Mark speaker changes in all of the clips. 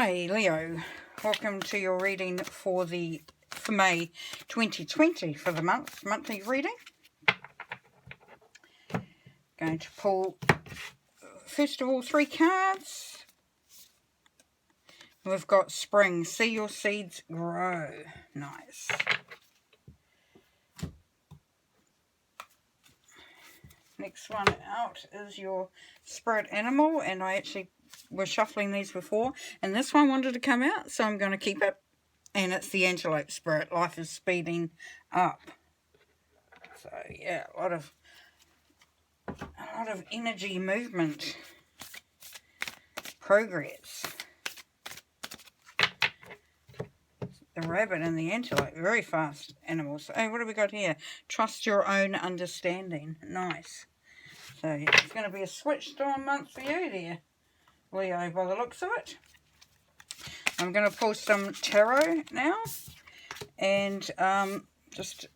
Speaker 1: Hey Leo, welcome to your reading for May 2020 for the monthly reading. Going to pull first of all 3 cards. We've got spring, see your seeds grow. Nice. Next one out is your spirit animal, and I actually was shuffling these before, and this one wanted to come out, so I'm going to keep it. And it's the antelope spirit. Life is speeding up. So yeah, a lot of energy, movement, progress. The rabbit and the antelope, very fast animals. Hey, what have we got here? Trust your own understanding. Nice. So it's going to be a switched on month for you there, Leo, by the looks of it. I'm going to pull some tarot now, and just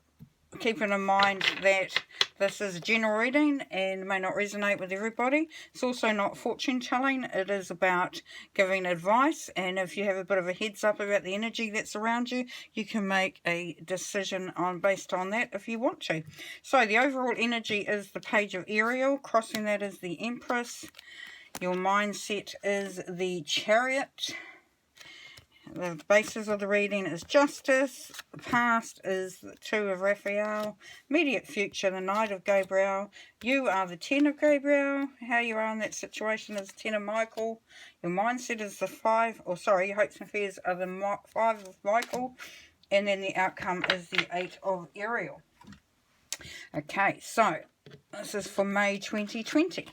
Speaker 1: keeping in mind that this is a general reading and may not resonate with everybody. It's also not fortune telling. It is about giving advice, and if you have a bit of a heads up about the energy that's around you, you can make a decision based on that if you want to. So the overall energy is the Page of Ariel. Crossing that is the Empress. Your mindset is the Chariot. The basis of the reading is Justice. The past is the 2 of Raphael. Immediate future, the Knight of Gabriel. You are the 10 of Gabriel. How you are in that situation is 10 of Michael. Your mindset is the 5, your hopes and fears are the 5 of Michael. And then the outcome is the 8 of Ariel. Okay, so this is for May 2020.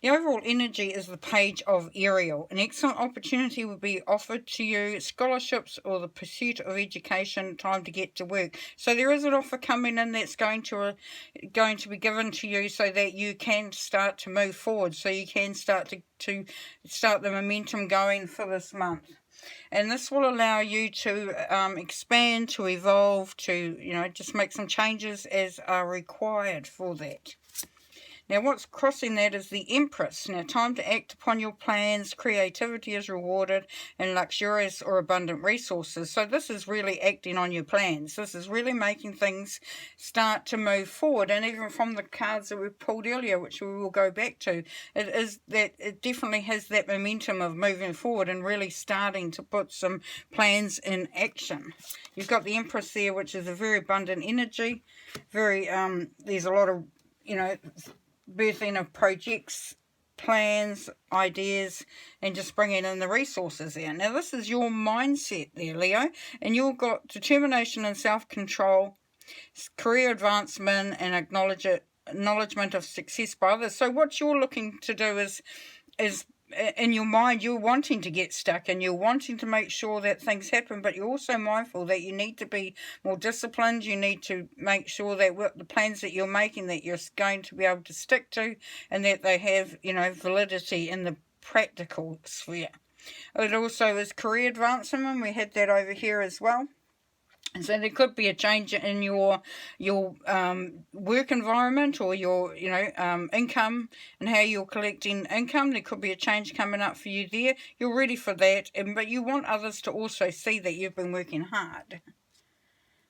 Speaker 1: The overall energy is the Page of Ariel. An excellent opportunity will be offered to you, scholarships or the pursuit of education, time to get to work. So there is an offer coming in that's going to be given to you so that you can start to move forward, so you can start to start the momentum going for this month. And this will allow you to expand, to evolve, to, just make some changes as are required for that. Now what's crossing that is the Empress. Now time to act upon your plans, creativity is rewarded, and luxurious or abundant resources. So this is really acting on your plans. This is really making things start to move forward. And even from the cards that we pulled earlier, which we will go back to, it definitely has that momentum of moving forward and really starting to put some plans in action. You've got the Empress there, which is a very abundant energy. There's a lot of, birthing of projects, plans, ideas, and just bringing in the resources there. Now this is your mindset there, Leo, and you've got determination and self-control, career advancement, and acknowledgement of success by others. So what you're looking to do is in your mind, you're wanting to get stuck and you're wanting to make sure that things happen, but you're also mindful that you need to be more disciplined. You need to make sure that the plans that you're making, that you're going to be able to stick to, and that they have, validity in the practical sphere. It also is career advancement. We had that over here as well. And so there could be a change in your work environment, or your income and how you're collecting income. There could be a change coming up for you there. You're ready for that, but you want others to also see that you've been working hard.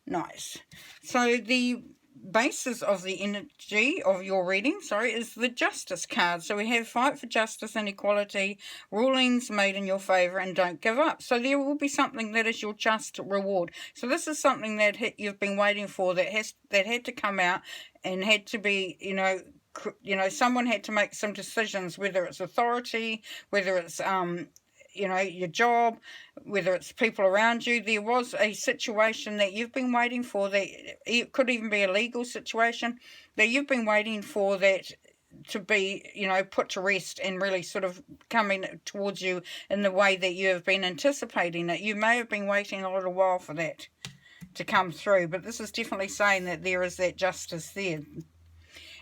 Speaker 1: Nice. So the basis of the energy of your reading, is the Justice card. So we have fight for justice and equality, rulings made in your favour, and don't give up. So there will be something that is your just reward. So this is something that you've been waiting for, that had to come out and had to be, someone had to make some decisions, whether it's authority, whether it's your job, whether it's people around you. There was a situation that you've been waiting for, that it could even be a legal situation that you've been waiting for, that to be, put to rest and really sort of coming towards you in the way that you have been anticipating it. You may have been waiting a little while for that to come through, but this is definitely saying that there is that justice there.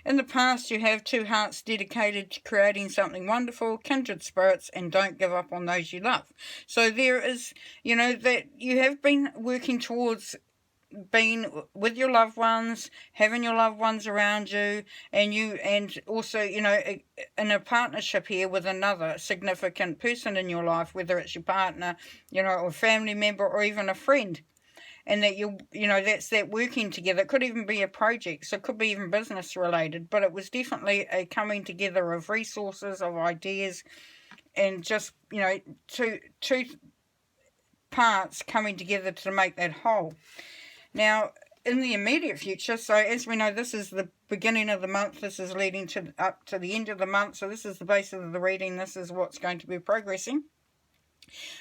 Speaker 1: In the past, you have 2 hearts dedicated to creating something wonderful, kindred spirits, and don't give up on those you love. So there is, that you have been working towards been with your loved ones, having your loved ones around you, and also, you know, in a partnership here with another significant person in your life, whether it's your partner, you know, or family member, or even a friend. And that you know, that's that working together. It could even be a project, so it could be even business related, but it was definitely a coming together of resources, of ideas, and just, you know, two parts coming together to make that whole. Now, in the immediate future, so as we know, this is the beginning of the month, this is leading to up to the end of the month, so this is the basis of the reading, this is what's going to be progressing.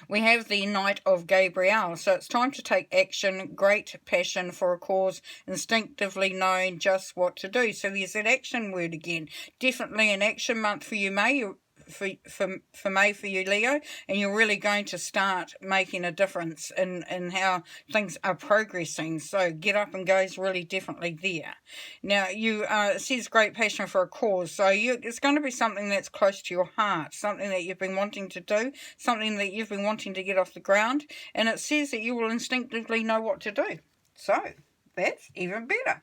Speaker 1: We have the Knight of Gabriel, so it's time to take action, great passion for a cause, instinctively knowing just what to do. So there's that action word again. Definitely an action month for you, May. For May for you, Leo, and you're really going to start making a difference in how things are progressing. So get up and go is really definitely there. Now, you it says great passion for a cause, so it's going to be something that's close to your heart, something that you've been wanting to do, something that you've been wanting to get off the ground, and it says that you will instinctively know what to do. So that's even better.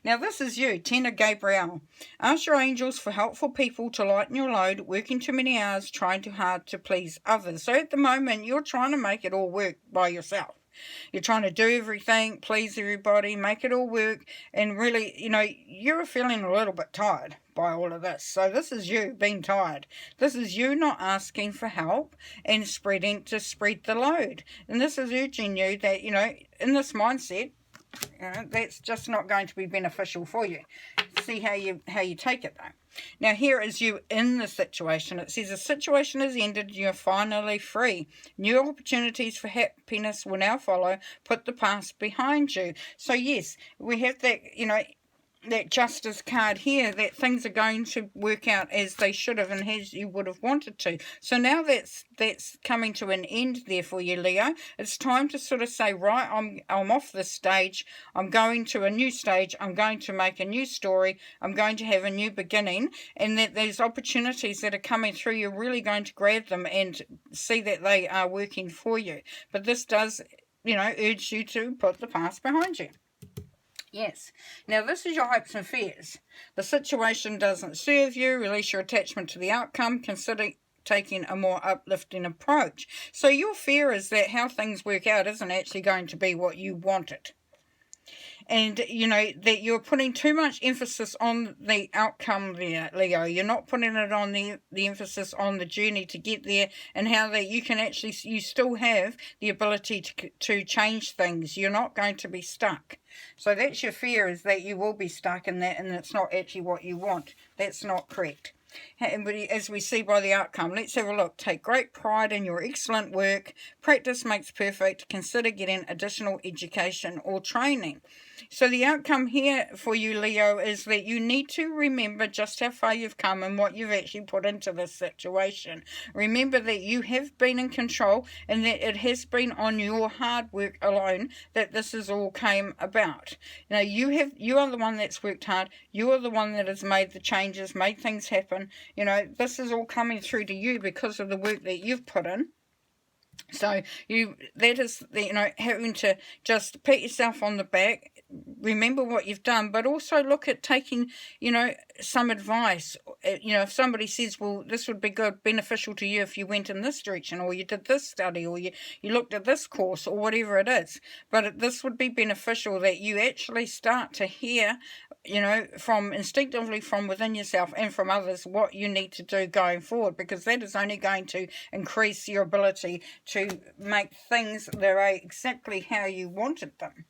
Speaker 1: Now this is you, Ten of Gabriel. Ask your angels for helpful people to lighten your load, working too many hours, trying too hard to please others. So at the moment, you're trying to make it all work by yourself. You're trying to do everything, please everybody, make it all work, and really, you know, you're feeling a little bit tired by all of this. So this is you being tired. This is you not asking for help and spread the load. And this is urging you that, you know, in this mindset, that's just not going to be beneficial for you. See how you take it though. Now here is you in the situation. It says the situation has ended and you're finally free. New opportunities for happiness will now follow. Put the past behind you. So yes, we have that, you know, that justice card here, that things are going to work out as they should have and as you would have wanted to. So now that's coming to an end there for you, Leo. It's time to sort of say, right, I'm off this stage, I'm going to a new stage, I'm going to make a new story, I'm going to have a new beginning, and that these opportunities that are coming through, you're really going to grab them and see that they are working for you. But this does, you know, urge you to put the past behind you. Yes. Now, this is your hopes and fears. The situation doesn't serve you. Release your attachment to the outcome. Consider taking a more uplifting approach. So your fear is that how things work out isn't actually going to be what you wanted. And, you know, that you're putting too much emphasis on the outcome there, Leo. You're not putting it on the emphasis on the journey to get there, and how that you can actually, you still have the ability to change things. You're not going to be stuck. So that's your fear, is that you will be stuck in that, and it's not actually what you want. That's not correct. And as we see by the outcome, let's have a look. Take great pride in your excellent work. Practice makes perfect. Consider getting additional education or training. So the outcome here for you, Leo, is that you need to remember just how far you've come and what you've actually put into this situation. Remember that you have been in control, and that it has been on your hard work alone that this has all came about. Now you are the one that's worked hard. You are the one that has made the changes, made things happen. You know, this is all coming through to you because of the work that you've put in. So that is, you know, having to just pat yourself on the back, remember what you've done, but also look at taking, you know, some advice. You know, if somebody says, well, this would be good, beneficial to you if you went in this direction, or you did this study, or you looked at this course, or whatever it is. But this would be beneficial, that you actually start to hear, you know, instinctively from within yourself and from others, what you need to do going forward, because that is only going to increase your ability to make things that are exactly how you wanted them.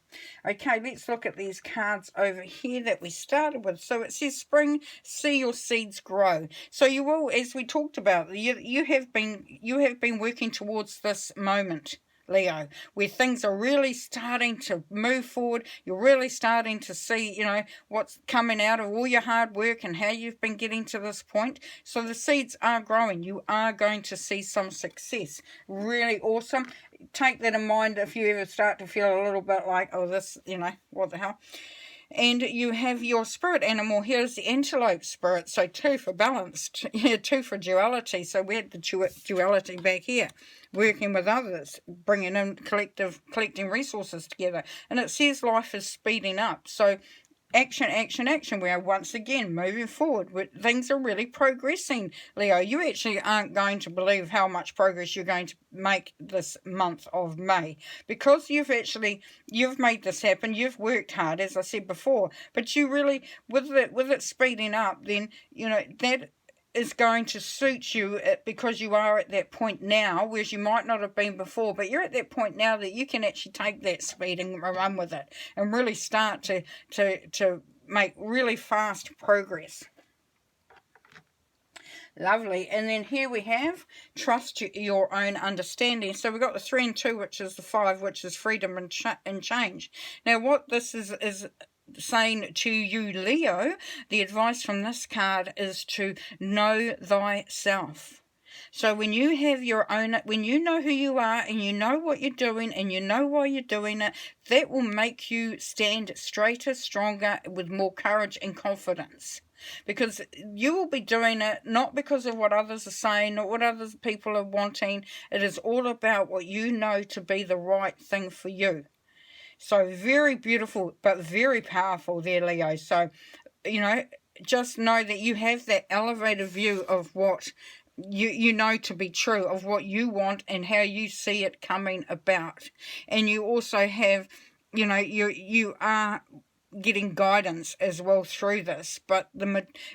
Speaker 1: Okay, let's look at these cards over here that we started with. So it says spring, see your seeds grow. So you will, as we talked about, you have been working towards this moment, Leo, where things are really starting to move forward. You're really starting to see, you know, what's coming out of all your hard work and how you've been getting to this point. So the seeds are growing. You are going to see some success. Really awesome. Take that in mind if you ever start to feel a little bit like, oh, this, you know, what the hell. And you have your spirit animal. Here's the antelope spirit. So 2 for balanced. Yeah, 2 for duality. So we had the duality back here. Working with others. Bringing in collecting resources together. And it says life is speeding up. So action, action, action. We are once again moving forward. Things are really progressing, Leo. You actually aren't going to believe how much progress you're going to make this month of May. Because you've made this happen. You've worked hard, as I said before. But you really, with it speeding up, then, you know, that is going to suit you because you are at that point now, whereas you might not have been before, but you're at that point now that you can actually take that speed and run with it and really start to make really fast progress. Lovely. And then here we have trust your own understanding. So we've got the 3 and 2, which is the 5, which is freedom and change. Now what this is saying to you, Leo, the advice from this card is to know thyself. So when you have your own, when you know who you are and you know what you're doing and you know why you're doing it, that will make you stand straighter, stronger, with more courage and confidence. Because you will be doing it not because of what others are saying or what other people are wanting. It is all about what you know to be the right thing for you. So very beautiful, but very powerful there, Leo. So, you know, just know that you have that elevated view of what you know to be true, of what you want and how you see it coming about. And you also have, you know, you are getting guidance as well through this. But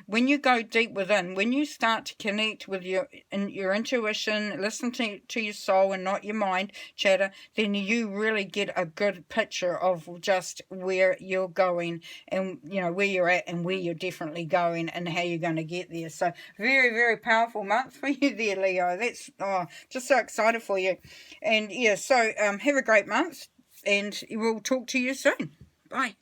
Speaker 1: when you go deep within, when you start to connect with your intuition, listen to your soul and not your mind chatter, then you really get a good picture of just where you're going and, you know, where you're at and where you're definitely going and how you're going to get there. So very, very powerful month for you there, Leo. That's just so excited for you. And yeah, so have a great month and we'll talk to you soon. Bye.